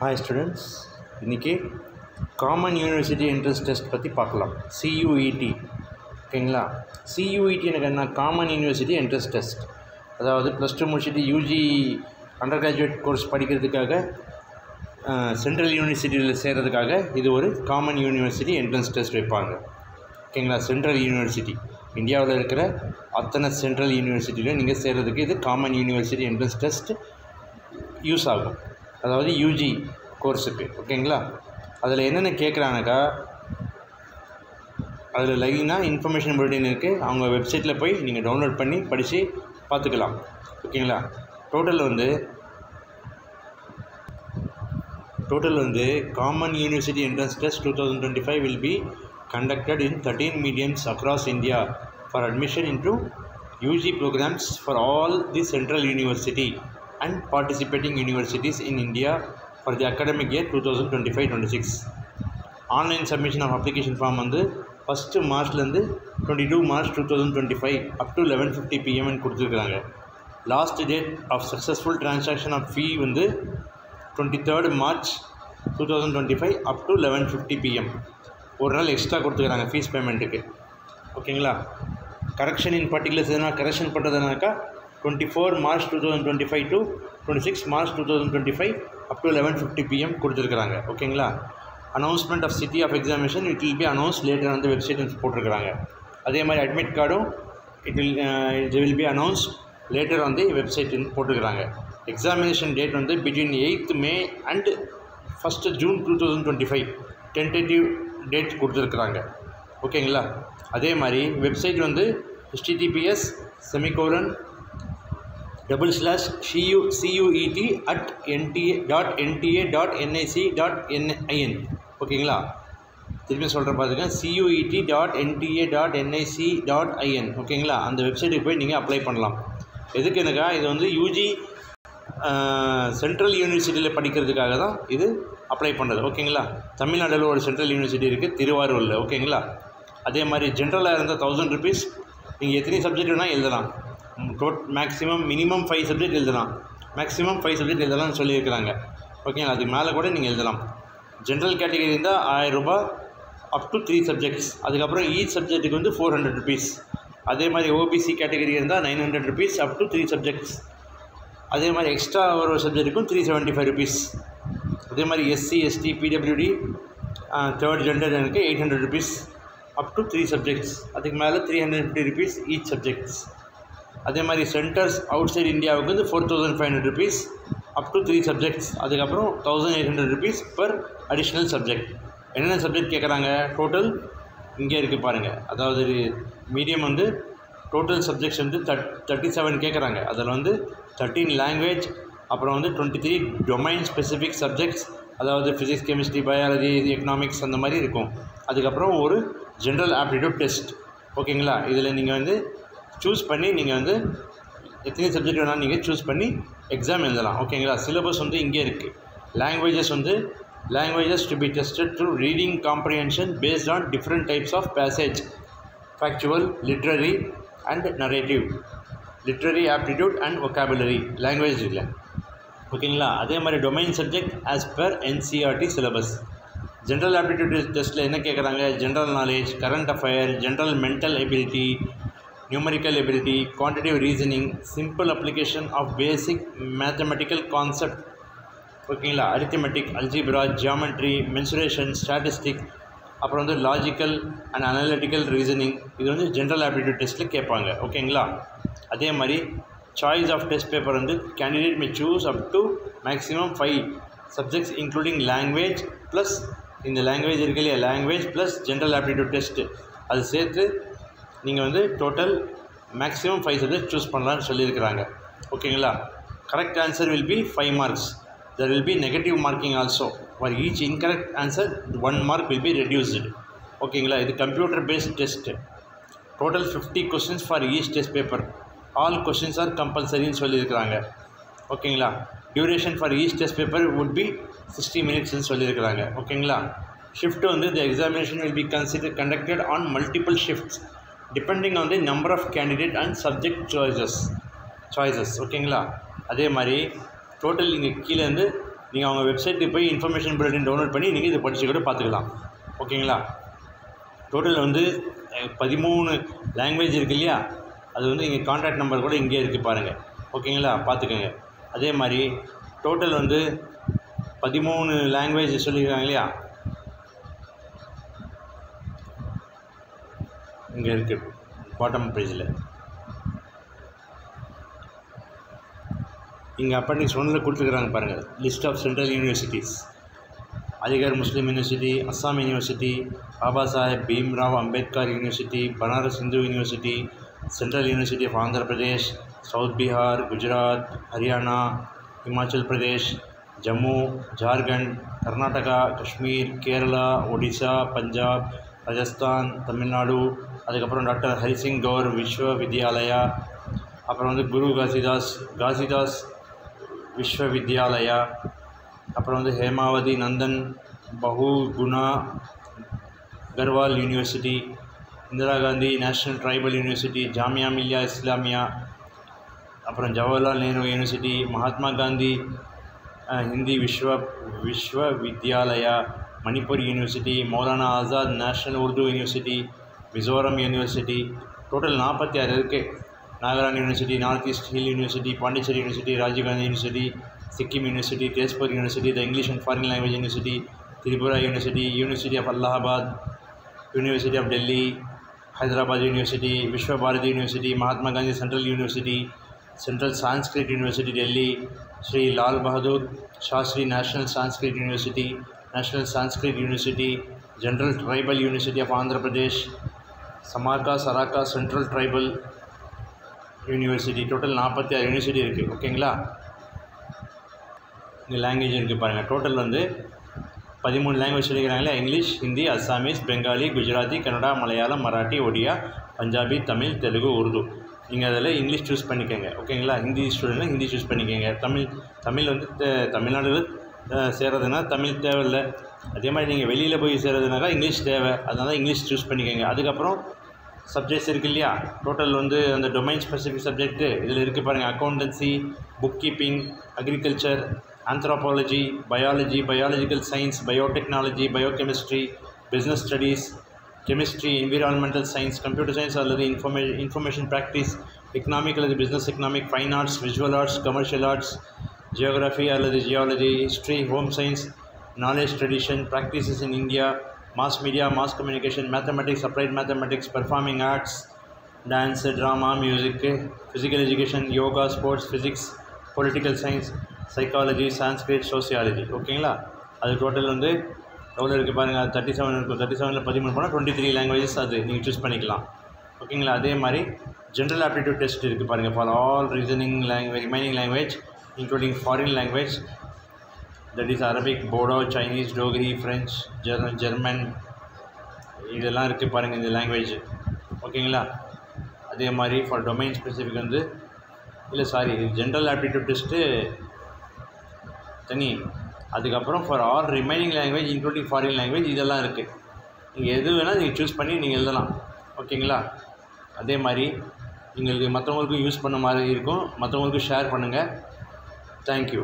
Hi students, இன்னைக்கு common university entrance test பற்றி பார்க்கலாம். CUET ஓகேங்களா. CUET எனக்கு என்ன? Common university entrance test. அதாவது +2 முடிச்சுட்டு யூஜி அண்டர் கிராஜுவேட் கோர்ஸ் படிக்கிறதுக்காக சென்ட்ரல் யூனிவர்சிட்டியில் சேர்கிறதுக்காக இது ஒரு காமன் யூனிவர்சிட்டி என்ட்ரன்ஸ் டெஸ்ட் வைப்பாங்க. ஓகேங்களா. சென்ட்ரல் யூனிவர்சிட்டி இந்தியாவில் இருக்கிற அத்தனை சென்ட்ரல் யூனிவர்சிட்டியில் நீங்கள் சேர்கிறதுக்கு இது common university entrance test use ஆகும். அதாவது யூஜி கோர்ஸுக்கு. ஓகேங்களா. அதில் என்னென்ன கேட்குறாங்கக்கா, அதில் லைனாக இன்ஃபர்மேஷன் புல்லட்டின் இருக்குது. அவங்க வெப்சைட்டில் போய் நீங்கள் டவுன்லோட் பண்ணி படித்து பார்த்துக்கலாம். ஓகேங்களா. டோட்டல் வந்து common university entrance test 2025 will be conducted in 13 mediums across India for admission into UG programs for all the central university and participating universities in India for the academic year 2025-26. Online submission of application form வந்து 1st Marchலேருந்து 22 March 2025 up to 11:50 PM கொடுத்துருக்குறாங்க. Last date of successful transaction of fee வந்து 23rd March 2025 up to 11:50 PM. ஒரு நாள் extra கொடுத்துக்கிறாங்க fees பேமெண்ட்டுக்கு. ஓகேங்களா. Correction இன் particulars எதனா correction பண்ணுறதுனாக்கா 24 March 2025 to 26 March 2025 up to 11:50 PM கொடுத்துருக்குறாங்க. ஓகேங்களா. Announcement of city of examination it will be announce later அந்த website போட்டிருக்கிறாங்க. அதே மாதிரி அட்மிட் கார்டும் it will be announce later வந்து வெப்சைட் போட்டுக்கிறாங்க. எக்ஸாமினேஷன் டேட் வந்து between 8th May and 1st June 2025 tentative date கொடுத்துருக்குறாங்க. ஓகேங்களா. அதே மாதிரி வெப்சைட் வந்து https://CUET@nta.nic.in. ஓகேங்களா. திரும்பி சொல்கிற பார்த்துக்க, CUET.nta.nic.in. ஓகேங்களா. அந்த வெப்சைட்டுக்கு போய் நீங்கள் அப்ளை பண்ணலாம். எதுக்கு எனக்கா, இது வந்து யூஜி சென்ட்ரல் யூனிவர்சிட்டியில் படிக்கிறதுக்காக தான் இது அப்ளை பண்ணுறது. ஓகேங்களா. தமிழ்நாட்டில் ஒரு சென்ட்ரல் யூனிவர்சிட்டி இருக்குது, திருவாரூரில். ஓகேங்களா. அதே மாதிரி ஜென்ரலாக இருந்தால் 1000 rupees. நீங்கள் எத்தனை சப்ஜெக்ட் வேணால் எழுதலாம். மினிமம் 5 சப்ஜெக்ட் எழுதலாம். மேக்ஸிமம் 5 சப்ஜெக்ட் எழுதலாம்னு சொல்லியிருக்கிறாங்க. ஓகேங்களா. அதுக்கு மேலே கூட நீங்கள் எழுதலாம். ஜென்ரல் கேட்டகரி இருந்தால் 1000 ரூபாய் அப் டு 3 சப்ஜெக்ட்ஸ். அதுக்கப்புறம் ஈச் சப்ஜெக்ட்டுக்கு வந்து 400 rupees. அதே மாதிரி ஓபிசி கேட்டகரி இருந்தால் 900 rupees அப் டு 3 சப்ஜெக்ட்ஸ். அதே மாதிரி எக்ஸ்ட்ரா ஒரு சப்ஜெக்ட்டுக்கும் 375 rupees. அதே மாதிரி SC ST PWD third gender எனக்கு 800 rupees அப் டு 3 சப்ஜெக்ட்ஸ். அதுக்கு மேலே 350 rupees ஈச் சப்ஜெக்ட்ஸ். அதே மாதிரி சென்டர்ஸ் அவுட் சைட் இந்தியாவுக்கு வந்து 4500 rupees அப் டு 3 சப்ஜெக்ட்ஸ். அதுக்கப்புறம் 1800 rupees பர் அடிஷ்னல் சப்ஜெக்ட். என்னென்ன சப்ஜெக்ட் கேட்குறாங்க, டோட்டல் இங்கே இருக்குது பாருங்கள். அதாவது மீடியம் வந்து டோட்டல் சப்ஜெக்ட்ஸ் வந்து 37 கேட்குறாங்க. அதில் வந்து 13 லாங்குவேஜ், அப்புறம் வந்து 23 டொமைன் ஸ்பெசிஃபிக் சப்ஜெக்ட்ஸ், அதாவது ஃபிசிக்ஸ் கெமிஸ்ட்ரி பயாலஜி எக்கனாமிக்ஸ் அந்த மாதிரி இருக்கும். அதுக்கப்புறம் ஒரு ஜென்ரல் ஆப்டிடியூட் டெஸ்ட். ஓகேங்களா. இதில் நீங்கள் வந்து சூஸ் பண்ணி நீங்கள் வந்து எத்தனை சப்ஜெக்ட் வேணாலும் நீங்கள் சூஸ் பண்ணி எக்ஸாம் எழுதலாம். ஓகேங்களா. சிலபஸ் வந்து இங்கே இருக்குது. Languages to be tested through reading comprehension based on different types of passage, factual, literary and narrative, literary aptitude and vocabulary language இல்லை. ஓகேங்களா. அதே மாதிரி domain subject as per NCERT syllabus. General aptitude டெஸ்ட்டில் என்ன கேட்குறாங்க, general knowledge, current affair, general mental ability, numerical ability, quantitative reasoning, simple application of basic mathematical concept. ஓகேங்களா. Arithmetic, algebra, geometry, mensuration, statistic, அப்புறம் வந்து லாஜிக்கல் அண்ட் அனலிட்டிக்கல் ரீசனிங். இது வந்து general aptitude டெஸ்ட்டில் கேட்பாங்க. ஓகேங்களா. அதே மாதிரி சாய்ஸ் ஆஃப் டெஸ்ட் பேப்பர் வந்து candidate May choose up to maximum 5 subjects including language plus இந்த லாங்குவேஜ் இருக்கு இல்லையா, language plus general aptitude test அது சேர்த்து நீங்கள் வந்து டோட்டல் மேக்ஸிமம் 5 சப்ஜெக்ட் சூஸ் பண்ணலான்னு சொல்லியிருக்கிறாங்க. ஓகேங்களா. Correct answer will be 5 marks. There will be negative marking also. For each incorrect answer 1 mark will be reduced. ஓகேங்களா. இது computer based test. Total 50 questions for each test paper. All questions are compulsoryன்னு சொல்லியிருக்கிறாங்க. ஓகேங்களா. Duration for each test paper would be 60 minutesன்னு சொல்லியிருக்கிறாங்க. ஓகேங்களா. Shift வந்து the examination will be conducted on multiple shifts depending on the number of candidate and subject choices. ஓகேங்களா. அதே மாதிரி total இங்கே கீழே வந்து நீங்கள் அவங்க வெப்சைட்டுக்கு போய் இன்ஃபர்மேஷன் புல்லட்டின் டவுன்லோட் பண்ணி நீங்கள் இதை படித்து கூட பார்த்துக்கலாம். ஓகேங்களா? டோட்டல் வந்து 13 லாங்குவேஜ் இருக்குது இல்லையா, அது வந்து இங்கே கான்டாக்ட் நம்பர் கூட இங்கே இருக்குது பாருங்கள். ஓகேங்களா? பார்த்துக்கோங்க. அதே மாதிரி டோட்டல் வந்து 13 லாங்குவேஜ் சொல்லியிருக்காங்க இல்லையா, இங்கே இருக்குது பாட்டம் பேஜில். இங்கே அப்பண்டிக்ஸ் 1 கொடுத்துருக்குறாங்க பாருங்கள். List of central universities. Aligarh Muslim university, Assam university, Baba Saheb Bhimrao Ambedkar university, Banaras Hindu university, central university of Andhra Pradesh, south Bihar, Gujarat, Haryana, Himachal Pradesh, Jammu, Jharkhand, Karnataka, Kashmir, Kerala, Odisha, Punjab, Rajasthan, Tamil Nadu, அதுக்கப்புறம் டாக்டர் ஹரிசிங் கௌர் விஸ்வ வித்யாலயா, அப்புறம் வந்து குரு காசிதாஸ் விஸ்வ வித்யாலயா, அப்புறம் வந்து Hemvati Nandan Bahuguna Garhwal university, Indira Gandhi national tribal university, Jamia Millia Islamia, அப்புறம் Jawaharlal Nehru university, Mahatma Gandhi Hindi Vishwa Vidyalaya, Manipur university, Maulana Azad national Urdu university, Mizoram university. Total 46 இருக்குது. Nagaland university, north east hill university, Pondicherry university, Rajiv Gandhi university, Sikkim university, Tezpur university, the English and foreign language university, Tripura university, university of Allahabad, university of Delhi, Hyderabad university, Vishwa Bharati university, Mahatma Gandhi central university, central Sanskrit university Delhi, Shri Lal Bahadur Shastri national Sanskrit university, national Sanskrit university, general tribal university of Andhra Pradesh, Sammakka Sarakka central tribal university. Total 46 university இருக்குது. ஓகேங்களா? இங்கே language இருக்குது பாருங்கள். Total வந்து 13 language சொல்லிக்கிறாங்களே, English, Hindi, Assamese, Bengali, Gujarati, Kannada, Malayalam, Marathi, Odia, Punjabi, Tamil, Telugu, Urdu. நீங்கள் அதில் English choose பண்ணிக்கோங்க. ஓகேங்களா? ஹிந்தி ஸ்டூடெண்ட்னா ஹிந்தி சூஸ் பண்ணிக்கோங்க. தமிழ் வந்து தமிழ்நாடு சேர்றதுனா தமிழ் தேவையில்லை. அதே மாதிரி நீங்கள் வெளியில் போய் சேர்றதுனாக்கா இங்கிலீஷ் தேவை. அதனால இங்கிலீஷ் சூஸ் பண்ணிக்கோங்க. அதுக்கப்புறம் சப்ஜெக்ட்ஸ் இருக்குது இல்லையா, டோட்டல் வந்து அந்த டொமைன் ஸ்பெசிஃபிக் சப்ஜெக்ட்டு இதில் இருக்குது பாருங்கள். Accountancy, book keeping, agriculture, anthropology, biology, biological science, biotechnology, biochemistry, business studies, chemistry, environmental science, computer science அல்லது இன்ஃபர்மேஷன் ப்ராக்டிஸ், எக்கனாமிக் அல்லது business economic, fine arts, visual arts, commercial arts, geography அல்லது geology, history, home science, knowledge tradition, practices in India, mass media, mass communication, mathematics, applied mathematics, performing arts, dance, drama, music, physical education, yoga, sports, physics, political science, psychology, Sanskrit, sociology. ஓகேங்களா? அது total வந்து எவ்வளோ இருக்குது பாருங்கள். 37 இருக்கும். 37ல் 13 போனால் 23 languages அது நீங்கள் சூஸ் பண்ணிக்கலாம். ஓகேங்களா? அதே மாதிரி ஜென்ரல் ஆப்டிடியூட் டெஸ்ட் இருக்குது பாருங்கள். For all reasoning language, remaining language including foreign language, that is Arabic, Bodo, Chinese, Dogri, French, German, இதெல்லாம் இருக்குது பாருங்கள் இந்த லாங்குவேஜ். ஓகேங்களா? அதே மாதிரி ஃபார் டொமைன் ஸ்பெசிஃபிக் வந்து ஜென்ரல் ஆப்டிடியூட் டெஸ்ட்டு தனி. அதுக்கப்புறம் for all remaining language including foreign language இதெல்லாம் இருக்குது. நீங்கள் எது வேணால் நீங்கள் சூஸ் பண்ணி நீங்கள் எழுதலாம். ஓகேங்களா? அதே மாதிரி உங்களுக்கு மற்றவங்களுக்கும் யூஸ் பண்ண மாதிரி இருக்கும். மற்றவங்களுக்கும் ஷேர் பண்ணுங்கள். தேங்க்யூ.